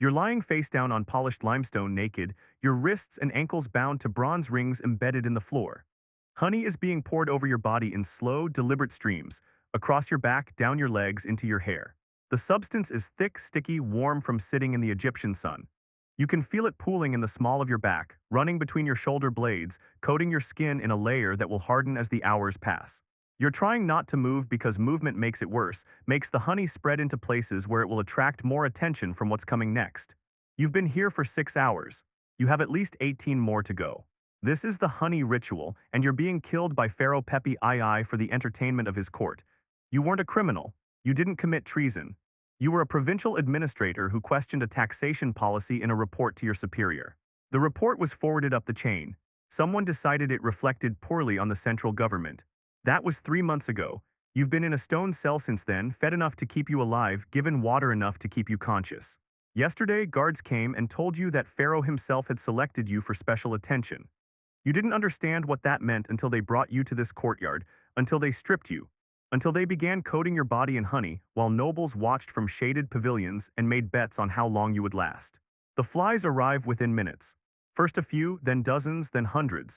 You're lying face down on polished limestone naked, your wrists and ankles bound to bronze rings embedded in the floor. Honey is being poured over your body in slow, deliberate streams, across your back, down your legs, into your hair. The substance is thick, sticky, warm from sitting in the Egyptian sun. You can feel it pooling in the small of your back, running between your shoulder blades, coating your skin in a layer that will harden as the hours pass. You're trying not to move because movement makes it worse, makes the honey spread into places where it will attract more attention from what's coming next. You've been here for 6 hours. You have at least 18 more to go. This is the honey ritual, and you're being killed by Pharaoh Pepi II for the entertainment of his court. You weren't a criminal. You didn't commit treason. You were a provincial administrator who questioned a taxation policy in a report to your superior. The report was forwarded up the chain. Someone decided it reflected poorly on the central government. That was 3 months ago. You've been in a stone cell since then, fed enough to keep you alive, given water enough to keep you conscious. Yesterday, guards came and told you that Pharaoh himself had selected you for special attention. You didn't understand what that meant until they brought you to this courtyard, until they stripped you, until they began coating your body in honey, while nobles watched from shaded pavilions and made bets on how long you would last. The flies arrive within minutes. First a few, then dozens, then hundreds.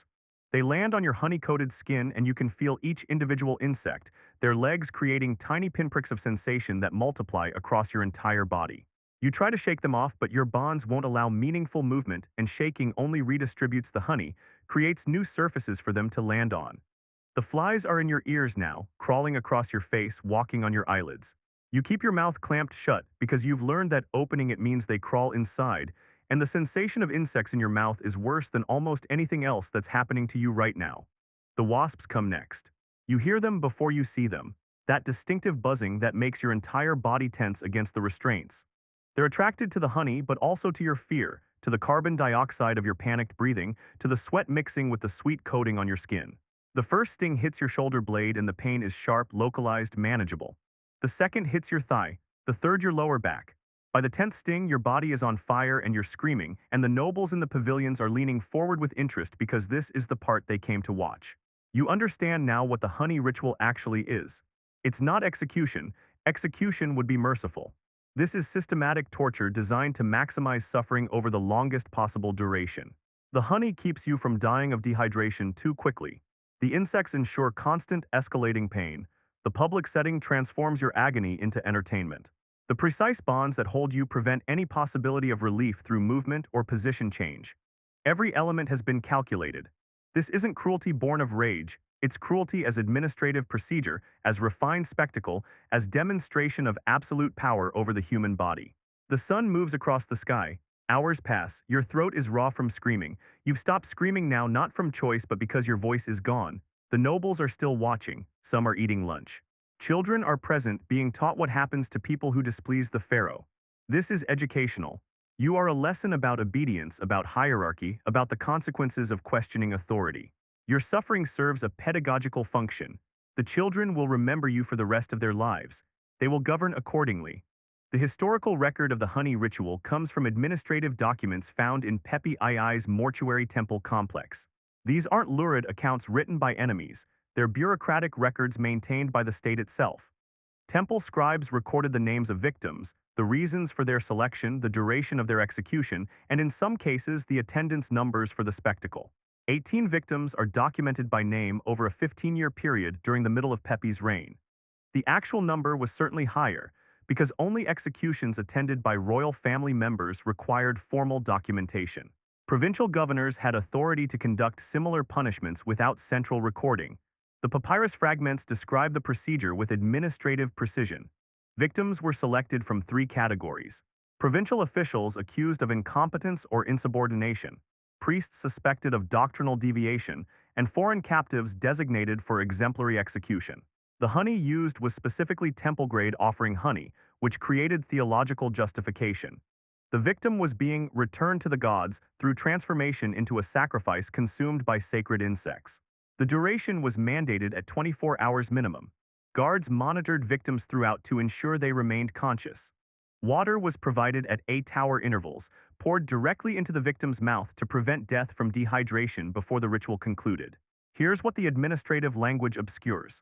They land on your honey-coated skin and you can feel each individual insect, their legs creating tiny pinpricks of sensation that multiply across your entire body. You try to shake them off, but your bonds won't allow meaningful movement, and shaking only redistributes the honey, creates new surfaces for them to land on. The flies are in your ears now, crawling across your face, walking on your eyelids. You keep your mouth clamped shut because you've learned that opening it means they crawl inside, and the sensation of insects in your mouth is worse than almost anything else that's happening to you right now. The wasps come next. You hear them before you see them, that distinctive buzzing that makes your entire body tense against the restraints. They're attracted to the honey, but also to your fear, to the carbon dioxide of your panicked breathing, to the sweat mixing with the sweet coating on your skin. The first sting hits your shoulder blade and the pain is sharp, localized, manageable. The second hits your thigh, the third your lower back. By the 10th sting, your body is on fire and you're screaming, and the nobles in the pavilions are leaning forward with interest because this is the part they came to watch. You understand now what the honey ritual actually is. It's not execution. Execution would be merciful. This is systematic torture designed to maximize suffering over the longest possible duration. The honey keeps you from dying of dehydration too quickly. The insects ensure constant, escalating pain. The public setting transforms your agony into entertainment. The precise bonds that hold you prevent any possibility of relief through movement or position change. Every element has been calculated. This isn't cruelty born of rage. It's cruelty as administrative procedure, as refined spectacle, as demonstration of absolute power over the human body. The sun moves across the sky. Hours pass. Your throat is raw from screaming. You've stopped screaming now not from choice but because your voice is gone. The nobles are still watching. Some are eating lunch. Children are present, being taught what happens to people who displease the pharaoh. This is educational. You are a lesson about obedience, about hierarchy, about the consequences of questioning authority. Your suffering serves a pedagogical function. The children will remember you for the rest of their lives. They will govern accordingly. The historical record of the honey ritual comes from administrative documents found in Pepi II's mortuary temple complex. These aren't lurid accounts written by enemies. They're bureaucratic records maintained by the state itself. Temple scribes recorded the names of victims, the reasons for their selection, the duration of their execution, and in some cases the attendance numbers for the spectacle. 18 victims are documented by name over a 15-year period during the middle of Pepi's reign. The actual number was certainly higher, because only executions attended by royal family members required formal documentation. Provincial governors had authority to conduct similar punishments without central recording. The papyrus fragments describe the procedure with administrative precision. Victims were selected from 3 categories: provincial officials accused of incompetence or insubordination, priests suspected of doctrinal deviation, and foreign captives designated for exemplary execution. The honey used was specifically temple-grade offering honey, which created theological justification. The victim was being returned to the gods through transformation into a sacrifice consumed by sacred insects. The duration was mandated at 24 hours minimum. Guards monitored victims throughout to ensure they remained conscious. Water was provided at 8-hour intervals, poured directly into the victim's mouth to prevent death from dehydration before the ritual concluded. Here's what the administrative language obscures.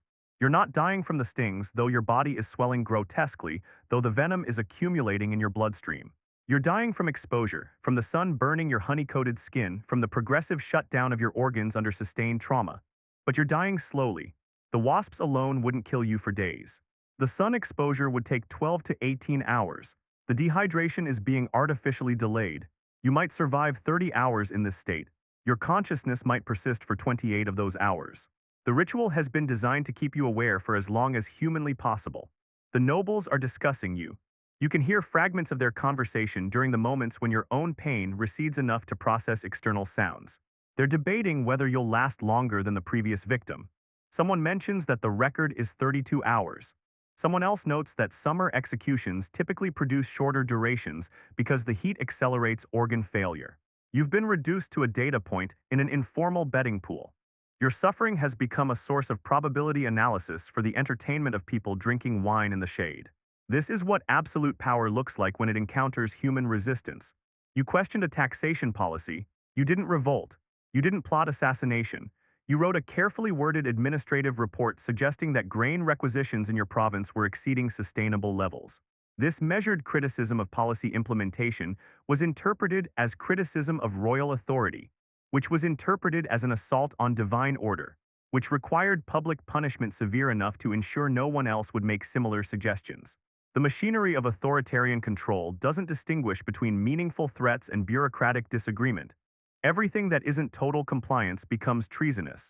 You're not dying from the stings, though your body is swelling grotesquely, though the venom is accumulating in your bloodstream. You're dying from exposure, from the sun burning your honey-coated skin, from the progressive shutdown of your organs under sustained trauma. But you're dying slowly. The wasps alone wouldn't kill you for days. The sun exposure would take 12 to 18 hours. The dehydration is being artificially delayed. You might survive 30 hours in this state. Your consciousness might persist for 28 of those hours. The ritual has been designed to keep you aware for as long as humanly possible. The nobles are discussing you. You can hear fragments of their conversation during the moments when your own pain recedes enough to process external sounds. They're debating whether you'll last longer than the previous victim. Someone mentions that the record is 32 hours. Someone else notes that summer executions typically produce shorter durations because the heat accelerates organ failure. You've been reduced to a data point in an informal betting pool. Your suffering has become a source of probability analysis for the entertainment of people drinking wine in the shade. This is what absolute power looks like when it encounters human resistance. You questioned a taxation policy. You didn't revolt. You didn't plot assassination. You wrote a carefully worded administrative report suggesting that grain requisitions in your province were exceeding sustainable levels. This measured criticism of policy implementation was interpreted as criticism of royal authority, which was interpreted as an assault on divine order, which required public punishment severe enough to ensure no one else would make similar suggestions. The machinery of authoritarian control doesn't distinguish between meaningful threats and bureaucratic disagreement. Everything that isn't total compliance becomes treasonous.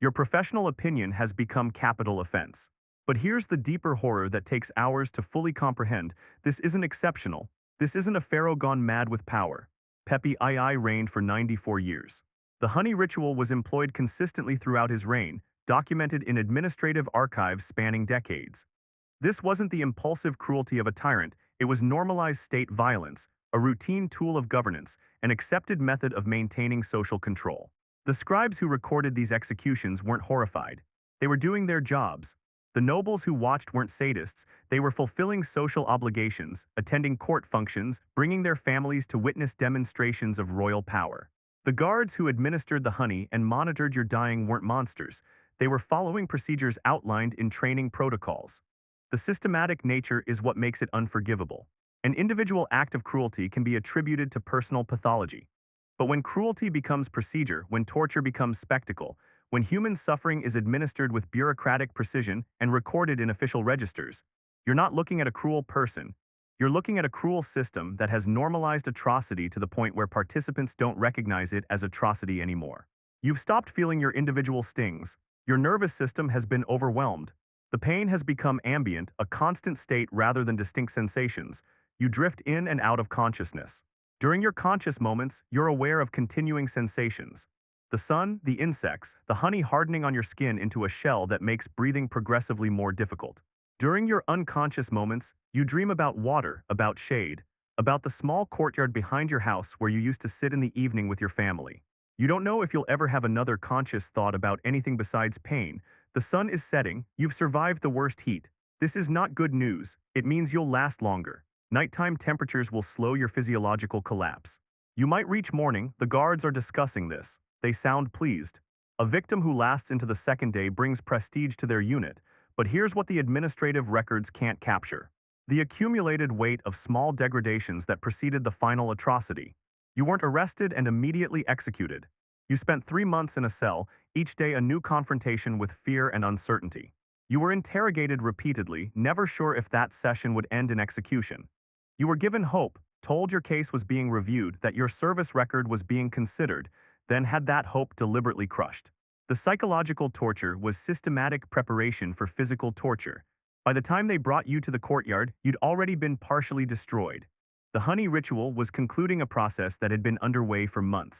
Your professional opinion has become capital offense. But here's the deeper horror that takes hours to fully comprehend. This isn't exceptional. This isn't a pharaoh gone mad with power. Pepi II reigned for 94 years. The honey ritual was employed consistently throughout his reign, documented in administrative archives spanning decades. This wasn't the impulsive cruelty of a tyrant, it was normalized state violence, a routine tool of governance, an accepted method of maintaining social control. The scribes who recorded these executions weren't horrified. They were doing their jobs. The nobles who watched weren't sadists, they were fulfilling social obligations, attending court functions, bringing their families to witness demonstrations of royal power. The guards who administered the honey and monitored your dying weren't monsters. They were following procedures outlined in training protocols. The systematic nature is what makes it unforgivable. An individual act of cruelty can be attributed to personal pathology. But when cruelty becomes procedure, when torture becomes spectacle, when human suffering is administered with bureaucratic precision and recorded in official registers, you're not looking at a cruel person. You're looking at a cruel system that has normalized atrocity to the point where participants don't recognize it as atrocity anymore. You've stopped feeling your individual stings. Your nervous system has been overwhelmed. The pain has become ambient, a constant state rather than distinct sensations. You drift in and out of consciousness. During your conscious moments, you're aware of continuing sensations. The sun, the insects, the honey hardening on your skin into a shell that makes breathing progressively more difficult. During your unconscious moments, you dream about water, about shade, about the small courtyard behind your house where you used to sit in the evening with your family. You don't know if you'll ever have another conscious thought about anything besides pain. The sun is setting, you've survived the worst heat. This is not good news, it means you'll last longer. Nighttime temperatures will slow your physiological collapse. You might reach morning, the guards are discussing this. They sound pleased. A victim who lasts into the second day brings prestige to their unit, but here's what the administrative records can't capture. The accumulated weight of small degradations that preceded the final atrocity. You weren't arrested and immediately executed. You spent 3 months in a cell, each day a new confrontation with fear and uncertainty. You were interrogated repeatedly, never sure if that session would end in execution. You were given hope, told your case was being reviewed, that your service record was being considered, then had that hope deliberately crushed. The psychological torture was systematic preparation for physical torture. By the time they brought you to the courtyard, you'd already been partially destroyed. The honey ritual was concluding a process that had been underway for months.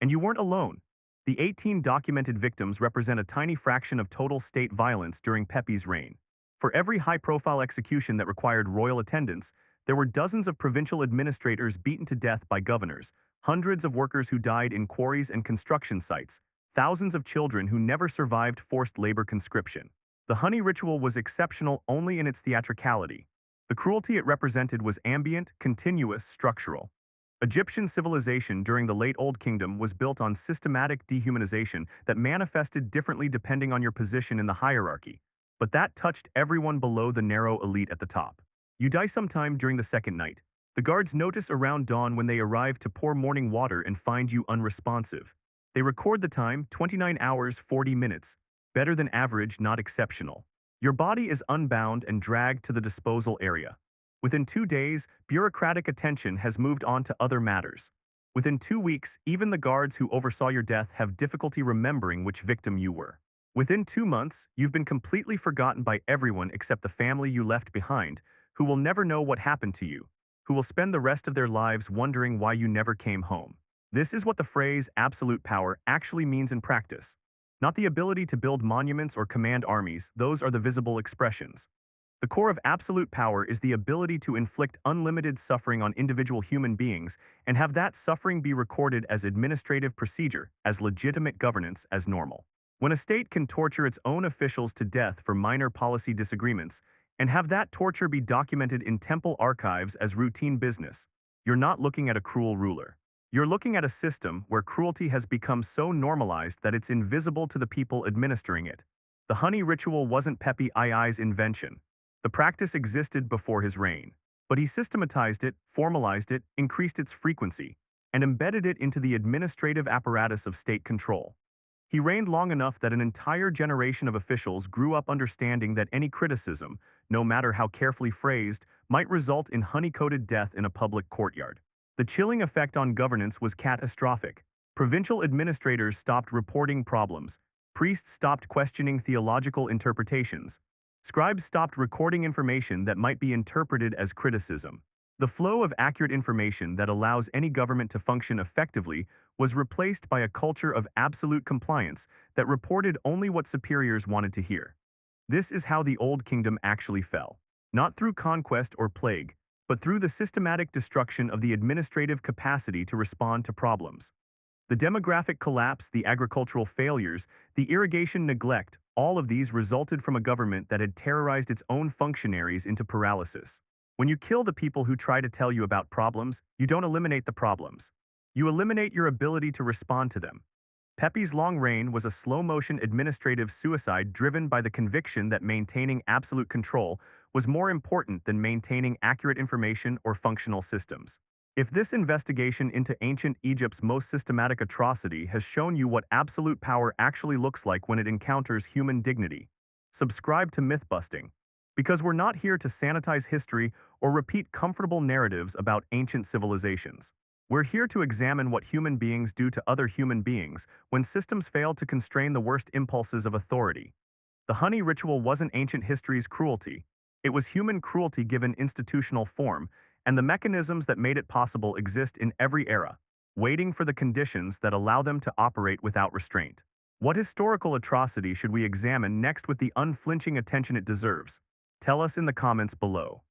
And you weren't alone. The 18 documented victims represent a tiny fraction of total state violence during Pepi's reign. For every high-profile execution that required royal attendance, there were dozens of provincial administrators beaten to death by governors, hundreds of workers who died in quarries and construction sites, thousands of children who never survived forced labor conscription. The honey ritual was exceptional only in its theatricality. The cruelty it represented was ambient, continuous, structural. Egyptian civilization during the late Old Kingdom was built on systematic dehumanization that manifested differently depending on your position in the hierarchy. But that touched everyone below the narrow elite at the top. You die sometime during the second night. The guards notice around dawn when they arrive to pour morning water and find you unresponsive. They record the time, 29 hours 40 minutes. Better than average, not exceptional. Your body is unbound and dragged to the disposal area. Within 2 days, bureaucratic attention has moved on to other matters. Within 2 weeks, even the guards who oversaw your death have difficulty remembering which victim you were. Within 2 months, you've been completely forgotten by everyone except the family you left behind, who will never know what happened to you, who will spend the rest of their lives wondering why you never came home. This is what the phrase absolute power actually means in practice. Not the ability to build monuments or command armies, those are the visible expressions. The core of absolute power is the ability to inflict unlimited suffering on individual human beings and have that suffering be recorded as administrative procedure, as legitimate governance, as normal. When a state can torture its own officials to death for minor policy disagreements, and have that torture be documented in temple archives as routine business, you're not looking at a cruel ruler. You're looking at a system where cruelty has become so normalized that it's invisible to the people administering it. The honey ritual wasn't Pepi II's invention. The practice existed before his reign, but he systematized it, formalized it, increased its frequency, and embedded it into the administrative apparatus of state control. He reigned long enough that an entire generation of officials grew up understanding that any criticism, no matter how carefully phrased, might result in honey-coated death in a public courtyard. The chilling effect on governance was catastrophic. Provincial administrators stopped reporting problems, priests stopped questioning theological interpretations, scribes stopped recording information that might be interpreted as criticism. The flow of accurate information that allows any government to function effectively was replaced by a culture of absolute compliance that reported only what superiors wanted to hear. This is how the Old Kingdom actually fell. Not through conquest or plague, but through the systematic destruction of the administrative capacity to respond to problems. The demographic collapse, the agricultural failures, the irrigation neglect, all of these resulted from a government that had terrorized its own functionaries into paralysis. When you kill the people who try to tell you about problems, you don't eliminate the problems. You eliminate your ability to respond to them. Pepi's long reign was a slow-motion administrative suicide driven by the conviction that maintaining absolute control was more important than maintaining accurate information or functional systems. If this investigation into ancient Egypt's most systematic atrocity has shown you what absolute power actually looks like when it encounters human dignity, subscribe to Mythbusting. Because we're not here to sanitize history or repeat comfortable narratives about ancient civilizations. We're here to examine what human beings do to other human beings when systems fail to constrain the worst impulses of authority. The honey ritual wasn't ancient history's cruelty. It was human cruelty given institutional form, and the mechanisms that made it possible exist in every era, waiting for the conditions that allow them to operate without restraint. What historical atrocity should we examine next with the unflinching attention it deserves? Tell us in the comments below.